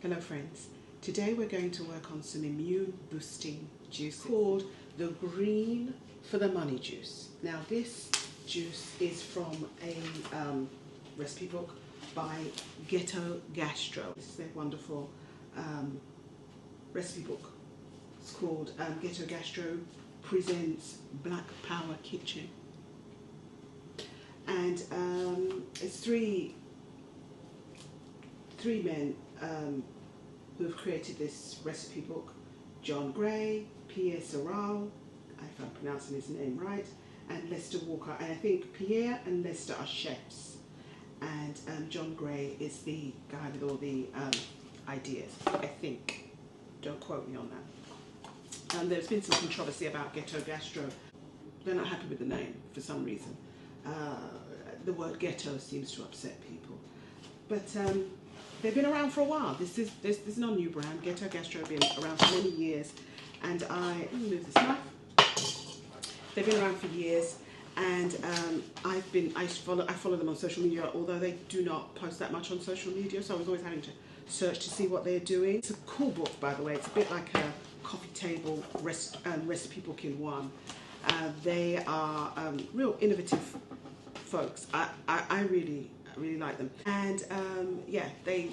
Hello friends, today we're going to work on some immune boosting juice called the Green for the Money juice. Now this juice is from a recipe book by Ghetto Gastro. This is their wonderful recipe book. It's called Ghetto Gastro Presents Black Power Kitchen. And it's three men who have created this recipe book: John Gray, Pierre Serral, if I'm pronouncing his name right, and Lester Walker. And I think Pierre and Lester are chefs, and John Gray is the guy with all the ideas, I think. Don't quote me on that. There's been some controversy about Ghetto Gastro. They're not happy with the name for some reason. The word ghetto seems to upset people. But they've been around for a while. This is not a new brand. Ghetto Gastro have been around for many years, and let me move this knife. They've been around for years, and I follow them on social media, although they do not post that much on social media. So I was always having to search to see what they're doing. It's a cool book, by the way. It's a bit like a coffee table recipe book in one. They are real innovative folks. I really like them, and yeah, they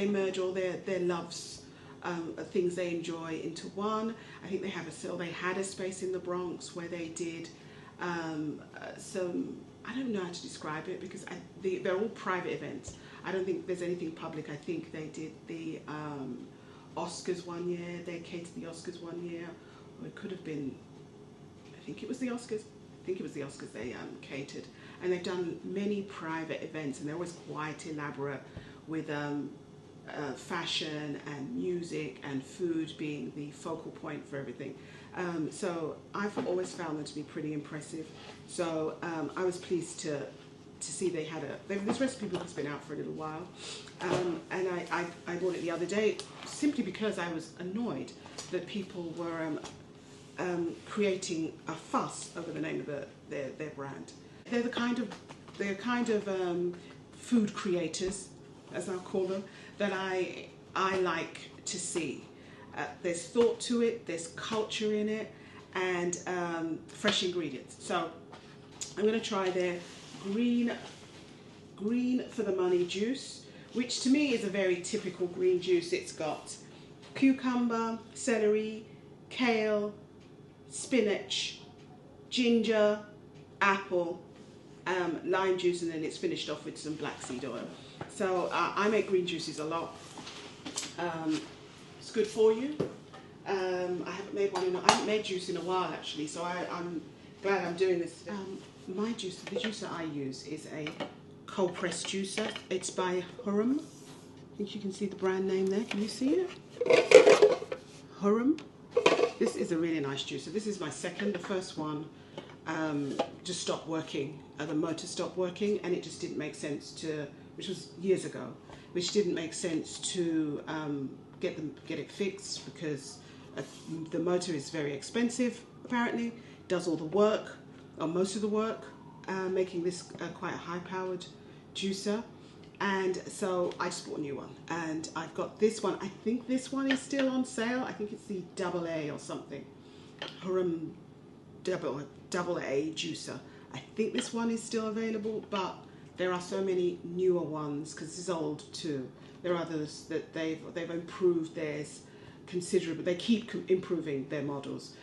merge all their loves, things they enjoy into one. I think they had a space in the Bronx where they did some, I don't know how to describe it, because they're all private events. I don't think there's anything public. I think they did the Oscars one year. They catered the Oscars one year, or it could have been, I think it was the Oscars. I think it was the Oscars they catered. And they've done many private events, and they're always quite elaborate, with fashion and music and food being the focal point for everything. So I've always found them to be pretty impressive. So I was pleased to see this recipe book has been out for a little while, and I bought it the other day simply because I was annoyed that people were creating a fuss over the name of their brand. They're the kind of food creators, as I'll call them, that I like to see. There's thought to it, there's culture in it, and fresh ingredients. So I'm going to try their green for the money juice, which to me is a very typical green juice. It's got cucumber, celery, kale, spinach, ginger, apple, lime juice, and then it's finished off with some black seed oil. So I make green juices a lot. It's good for you. I haven't made juice in a while actually, so I'm glad I'm doing this. The juicer I use is a cold press juicer. It's by Hurum. I think you can see the brand name there. Can you see it? Hurum. This is a really nice juicer. This is my second. The first one just stopped working. The motor stopped working, and it just didn't make sense to, which was years ago, which didn't make sense to get it fixed, because the motor is very expensive, apparently. Does all the work, or most of the work, making this quite a high-powered juicer. And so I just bought a new one, and I've got this one. I think this one is still on sale. I think it's the AA or something. Hurum AA juicer. I think this one is still available, but there are so many newer ones, because this is old too. There are others that they've improved theirs considerably. They keep improving their models.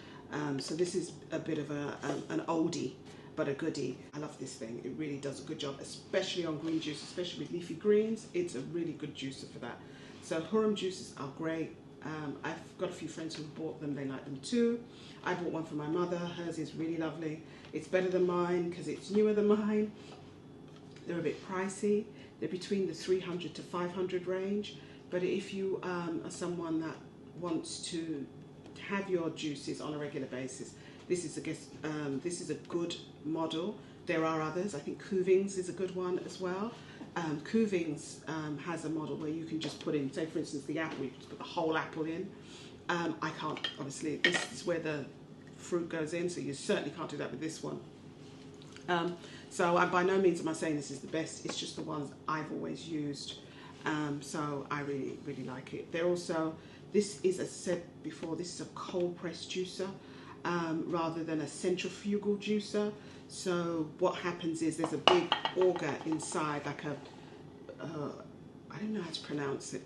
So this is a bit of an oldie, but a goodie. I love this thing. It really does a good job, especially on green juice, especially with leafy greens. It's a really good juicer for that. So Hurum juices are great. I've got a few friends who bought them. They like them too. I bought one for my mother. Hers is really lovely. It's better than mine because it's newer than mine. They're a bit pricey. They're between the 300 to 500 range. But if you are someone that wants to have your juices on a regular basis, this is a good model. There are others. I think Cuvings is a good one as well. Cuvings has a model where you can just put in, say for instance the apple, you can just put the whole apple in. I can't, obviously, this is where the fruit goes in, so you certainly can't do that with this one. So by no means am I saying this is the best, it's just the ones I've always used. So I really like it. They're also, this is, as I said before, this is a cold press juicer rather than a centrifugal juicer. So what happens is there's a big auger inside, like a I don't know how to pronounce it,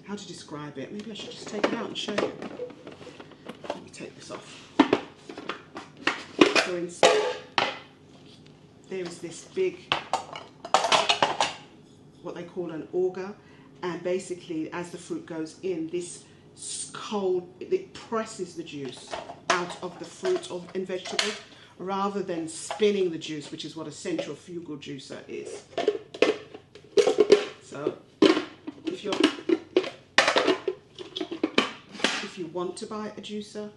how to describe it. Maybe I should just take it out and show you. Let me take this off. So inside, there is this big, what they call an auger, and basically as the fruit goes in, this cold, it presses the juice out of the fruit and vegetables rather than spinning the juice, which is what a centrifugal juicer is. So if you want to buy a juicer,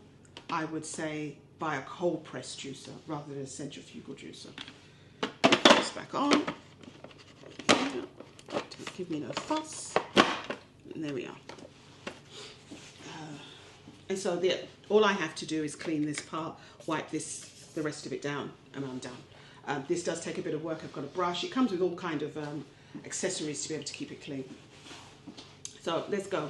I would say buy a cold press juicer rather than a centrifugal juicer. Put this back on. Don't give me no fuss. And there we are. And so all I have to do is clean this part, wipe the rest of it down, and I'm done. This does take a bit of work. I've got a brush. It comes with all kind of accessories to be able to keep it clean. So let's go.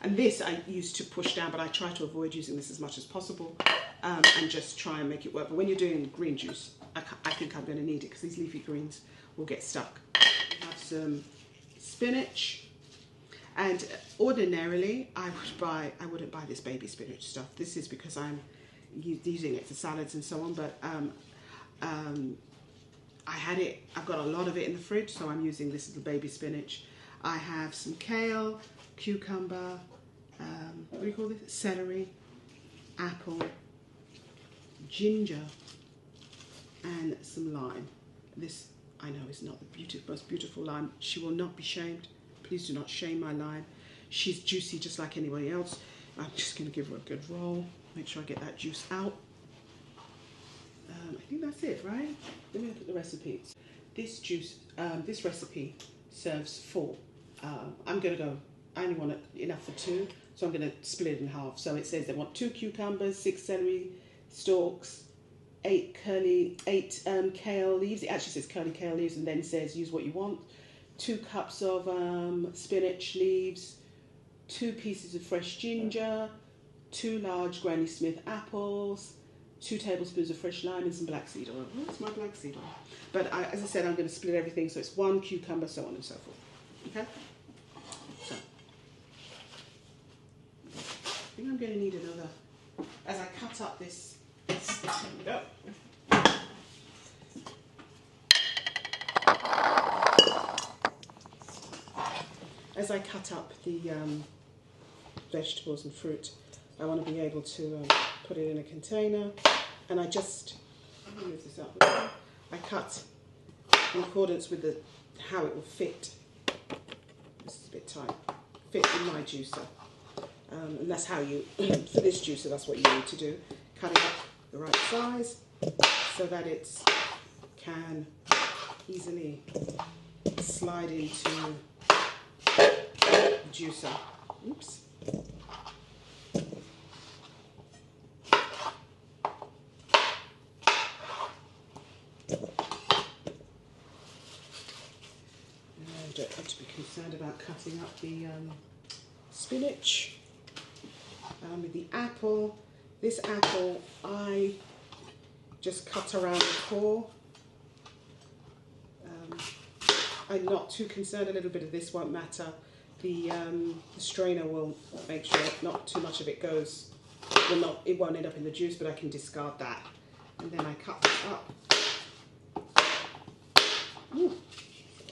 And this I used to push down, but I try to avoid using this as much as possible and just try and make it work. But when you're doing green juice, I think I'm going to need it because these leafy greens will get stuck. I have some spinach. And ordinarily, I wouldn't buy this baby spinach stuff. This is because I'm using it for salads and so on. But I've got a lot of it in the fridge, so I'm using this little baby spinach. I have some kale, cucumber, what do you call this? Celery, apple, ginger, and some lime. This, I know, is not the most beautiful lime. She will not be shamed. Please do not shame my lime. She's juicy just like anybody else. I'm just going to give her a good roll. Make sure I get that juice out. I think that's it, right? Let me look at the recipe. This recipe serves 4. I'm going to go, I only want enough for 2, so I'm going to split it in half. So it says they want 2 cucumbers, 6 celery stalks, 8 kale leaves. It actually says curly kale leaves and then says use what you want. 2 cups of spinach leaves, 2 pieces of fresh ginger, 2 large Granny Smith apples, 2 tablespoons of fresh lime and some black seed oil. Where's my black seed oil? But as I said, I'm going to split everything, so it's 1 cucumber, so on and so forth. Okay? So, I think I'm going to need another, as I cut up this here we go. As I cut up the vegetables and fruit, I want to be able to put it in a container, and let me move this up. I cut in accordance with how it will fit. This is a bit tight. Fit in my juicer, and that's how you for this juicer. That's what you need to do. Cut it up the right size so that it can easily slide into the juicer. Oops. I don't have to be concerned about cutting up the spinach. With the apple, this apple I just cut around the core. I'm not too concerned. A little bit of this won't matter. The strainer will make sure not too much of it goes. It won't end up in the juice, but I can discard that. And then I cut this up. Ooh,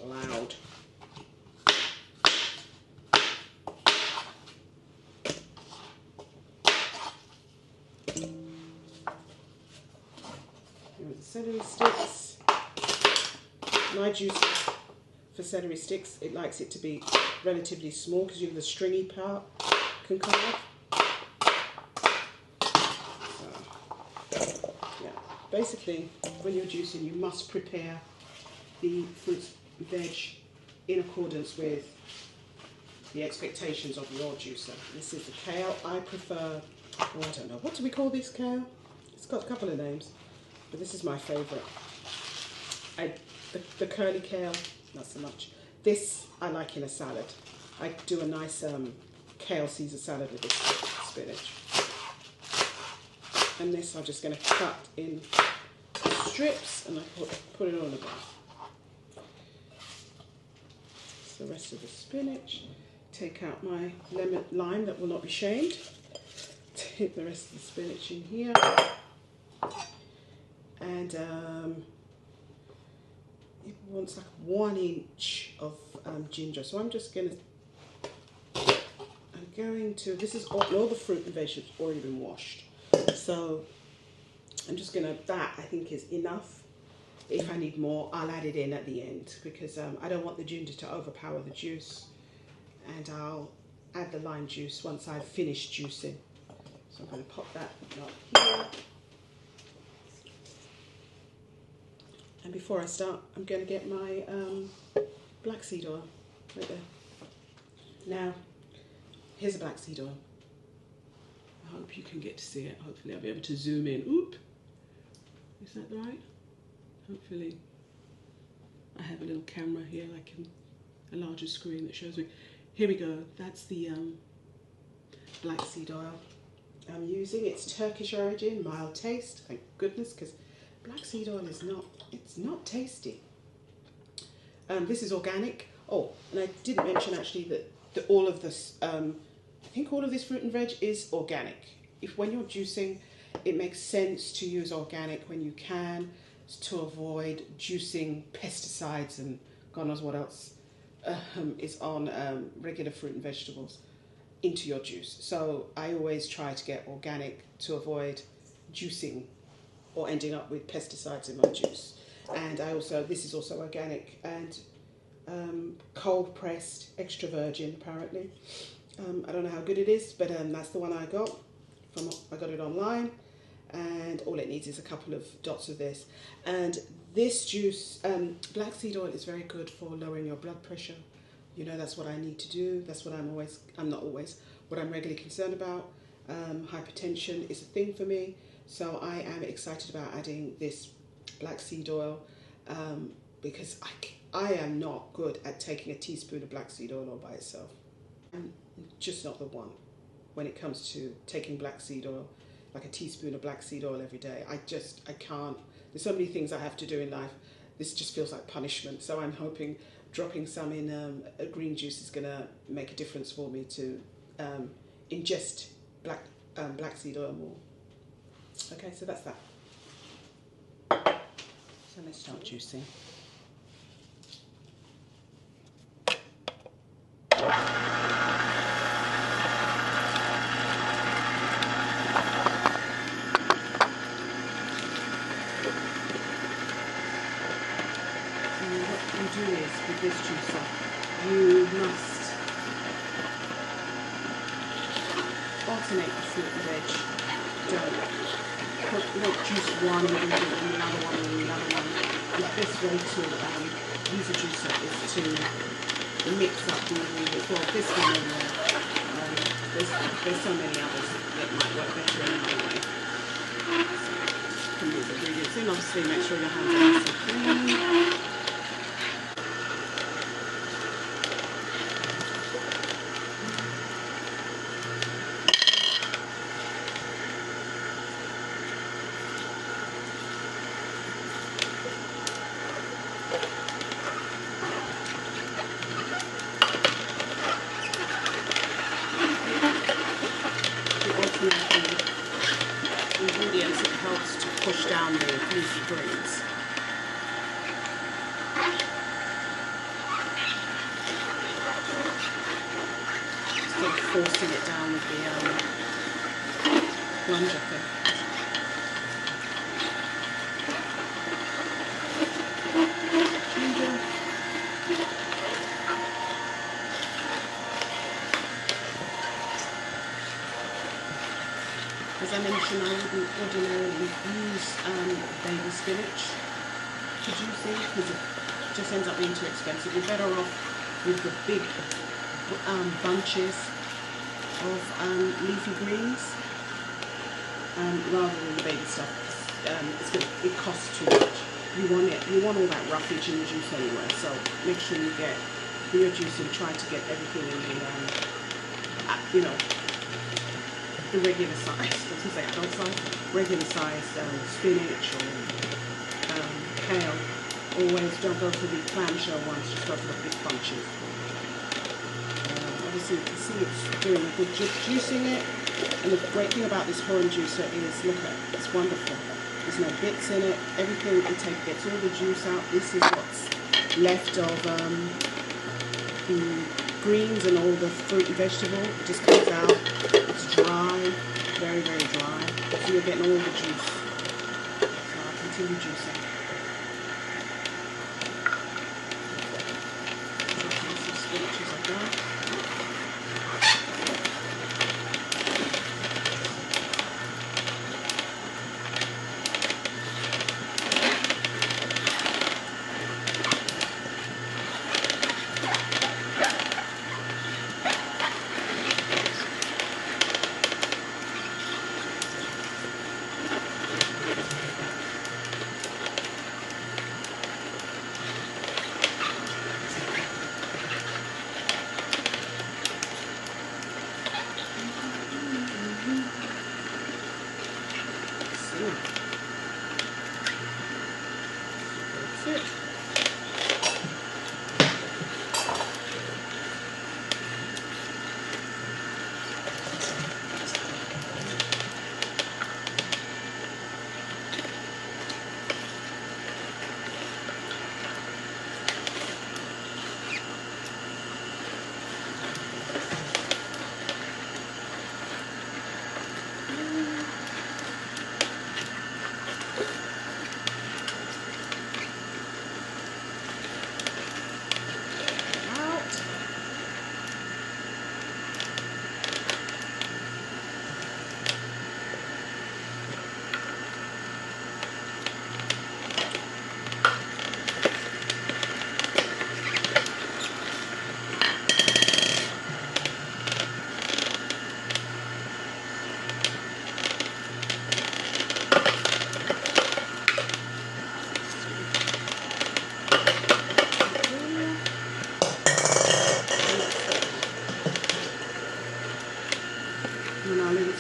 loud. Here are the celery sticks. My juice for celery sticks, it likes it to be relatively small because the stringy part can come off. So, yeah, basically when you're juicing you must prepare the fruit and veg in accordance with the expectations of your juicer. This is the kale. I prefer, I don't know, what do we call this kale? It's got a couple of names, but this is my favourite. The curly kale, not so much. This I like in a salad. I do a nice kale Caesar salad with this spinach. And this I'm just going to cut in strips and I put it on the bottom. The rest of the spinach. Take out my lime that will not be shamed. Take the rest of the spinach in here. And it wants like 1 inch of ginger. So I'm just going to, this is all the fruit and vegetables already been washed. So I'm just going to, that I think is enough. If I need more, I'll add it in at the end because I don't want the ginger to overpower the juice. And I'll add the lime juice once I've finished juicing. So I'm going to pop that up here. And before I start, I'm going to get my black seed oil right there. Now, here's a black seed oil. I hope you can get to see it. Hopefully I'll be able to zoom in. Oop! Is that right? Hopefully I have a little camera here, like a larger screen that shows me. Here we go. That's the black seed oil I'm using. It's Turkish origin, mild taste. Thank goodness, because black seed oil is not tasty. This is organic. Oh, and I didn't mention actually that all of this, I think all of this fruit and veg is organic. If when you're juicing, it makes sense to use organic when you can, to avoid juicing pesticides and God knows what else is on regular fruit and vegetables into your juice. So I always try to get organic to avoid juicing or ending up with pesticides in my juice. And this is also organic and cold pressed, extra virgin apparently. I don't know how good it is, but that's the one I got. I got it online. And all it needs is a couple of dots of this. And this juice, black seed oil is very good for lowering your blood pressure. You know, that's what I need to do. That's what what I'm regularly concerned about. Hypertension is a thing for me. So I am excited about adding this black seed oil because I am not good at taking a teaspoon of black seed oil all by itself. I'm just not the one when it comes to taking black seed oil. Like a teaspoon of black seed oil every day. I can't. There's so many things I have to do in life. This just feels like punishment. So I'm hoping dropping some in a green juice is going to make a difference for me to ingest black seed oil more. Okay, so that's that. So let's start juicing. With this juicer, you must alternate the fruit and veg. Don't juice one and then another one and another one. The best way to use a juicer is to mix up the ingredients. Well, this one and there's so many others that might work better in another way. Put these ingredients in. Obviously, make sure your hands are nice and clean. Ingredients, it helps to push down the leafy greens. Instead of forcing it down with the plunger thing. As I mentioned, I wouldn't ordinarily use baby spinach to juicing because it just ends up being too expensive. You're better off with the big bunches of leafy greens rather than the baby stuff. It costs too much. You want all that roughage in the juice anyway, so make sure you get when you're juicing, try to get everything in the, you know, the regular size. I was going to say adult size, regular size spinach or kale. Always don't go for the clamshell ones, just go for the big bunches. Obviously you can see it's doing a good job juicing it. And the great thing about this horn juicer is, look at it, it's wonderful. There's no bits in it. Everything it gets all the juice out. This is what's left of the greens and all the fruit and vegetable. It just comes out. It's dry, very, very dry. So you're getting all the juice. So I'll continue juicing. Some spinach as I go. That's it.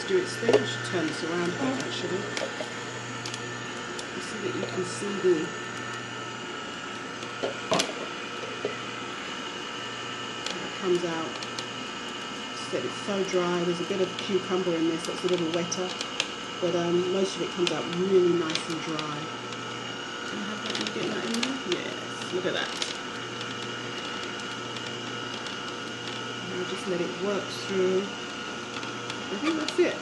Do its thing. I should turn this around a bit actually. You see that you can see it comes out. It's so dry. There's a bit of cucumber in this that's a little wetter, but most of it comes out really nice and dry. Do you have that? You get that in there? Yes. Look at that. And I'll just let it work through. I think that's it.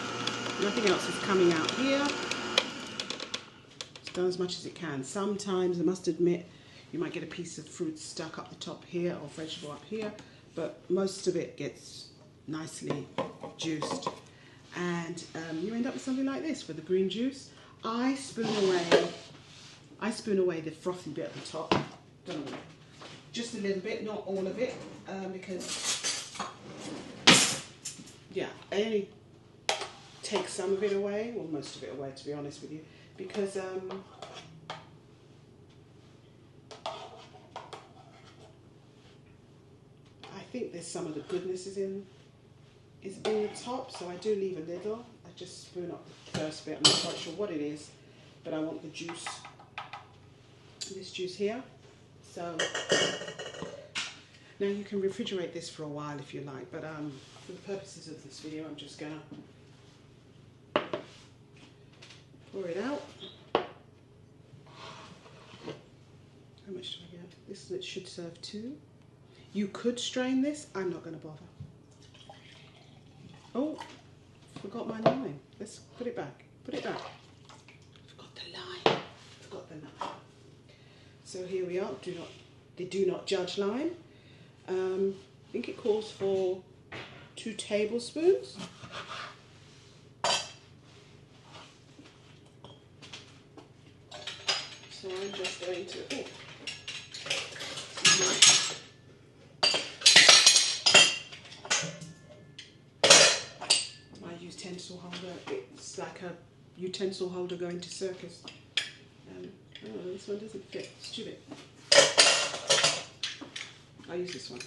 Nothing else is coming out here. It's done as much as it can. Sometimes, I must admit, you might get a piece of fruit stuck up the top here or vegetable up here, but most of it gets nicely juiced. And you end up with something like this with the green juice. I spoon away the frothy bit at the top. Don't know, just a little bit, not all of it, because yeah, I only take some of it away, or most of it away, to be honest with you, because I think there's some of the goodness is in the top, so I do leave a little. I just spoon up the first bit. I'm not quite sure what it is, but I want the juice, this juice here. So now you can refrigerate this for a while if you like, but for the purposes of this video, I'm just gonna pour it out. How much do I get? This should serve 2. You could strain this. I'm not going to bother. Oh, forgot my lime. Let's put it back. Put it back. Forgot the lime. Forgot the lime. So here we are. They do not judge lime. I think it calls for 2 tablespoons. So I'm just going to, I use utensil holder. It's like a utensil holder going to circus. Oh, this one doesn't fit. Stupid. I'll use this one.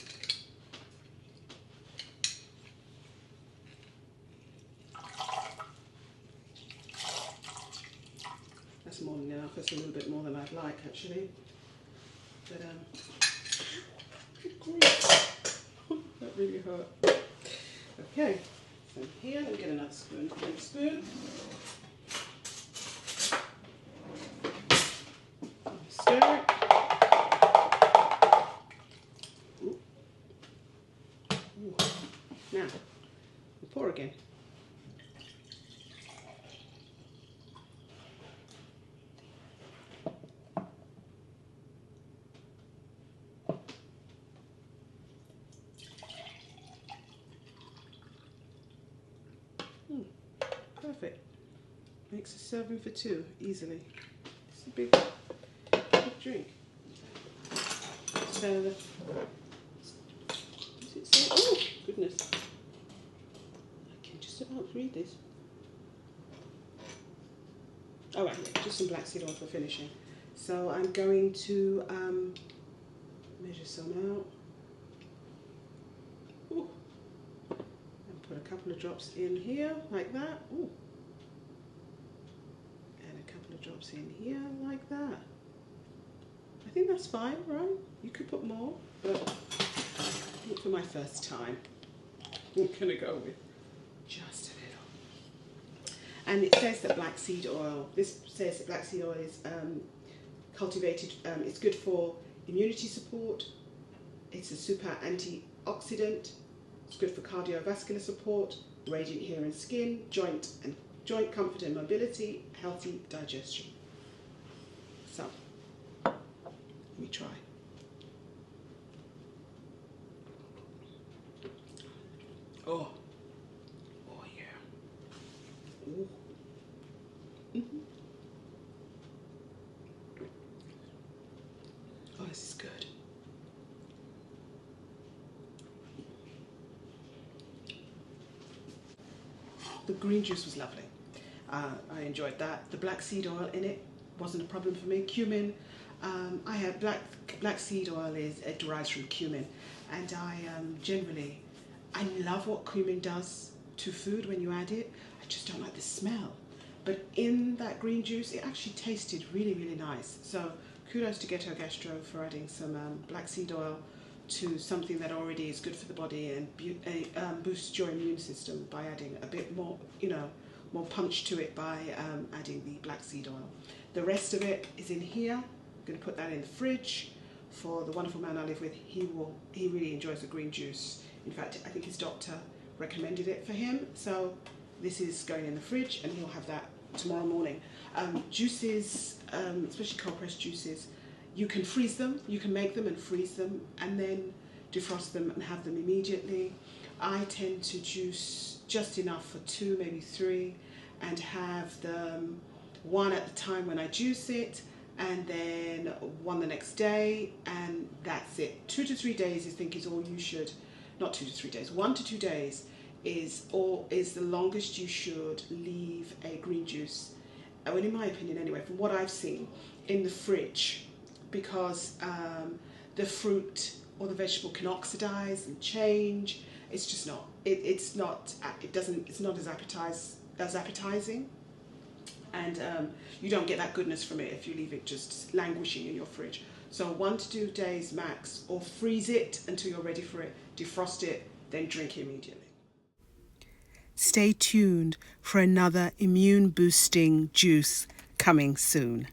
That's more than enough. That's a little bit more than I'd like, actually. But that really hurt. Okay, so here, let me get another spoon. Big spoon. Stir it. Ooh. Ooh. Now, we'll pour again. Perfect. Makes a serving for two easily. It's a big drink. So, does it say? Oh goodness! I can just about read this. Oh right, yeah, just some black seed oil for finishing. So I'm going to measure some out. Ooh. Put a couple of drops in here, like that. Ooh. And a couple of drops in here, like that. I think that's fine, right? You could put more, but I think for my first time, I'm gonna go with just a little. And it says that black seed oil, this says that black seed oil is cultivated, it's good for immunity support, it's a super antioxidant, it's good for cardiovascular support, radiant hair and skin, joint comfort and mobility, healthy digestion. So, let me try. Oh yeah. Ooh. Mm-hmm. Oh, this is good. The green juice was lovely. I enjoyed that. The black seed oil in it wasn't a problem for me. Cumin, I have black seed oil it derives from cumin, and I love what cumin does to food when you add it. I just don't like the smell. But in that green juice, it actually tasted really, really nice. So kudos to Ghetto Gastro for adding some black seed oil to something that already is good for the body and boosts your immune system by adding a bit more, more punch to it by adding the black seed oil. The rest of it is in here. I'm going to put that in the fridge for the wonderful man I live with. He really enjoys the green juice. In fact, I think his doctor recommended it for him. So this is going in the fridge and he'll have that tomorrow morning. Juices, especially cold pressed juices, you can freeze them, you can make them and freeze them and then defrost them and have them immediately. I tend to juice just enough for 2, maybe 3, and have them one at the time when I juice it and then one the next day, and that's it. 2 to 3 days I think is all you should, not 2 to 3 days, 1 to 2 days is the longest you should leave a green juice, well, in my opinion anyway, from what I've seen, in the fridge, because the fruit or the vegetable can oxidize and change. It's just not. It's not as appetizing, and you don't get that goodness from it if you leave it just languishing in your fridge. So 1 to 2 days max, or freeze it until you're ready for it. Defrost it, then drink it immediately. Stay tuned for another immune boosting juice coming soon.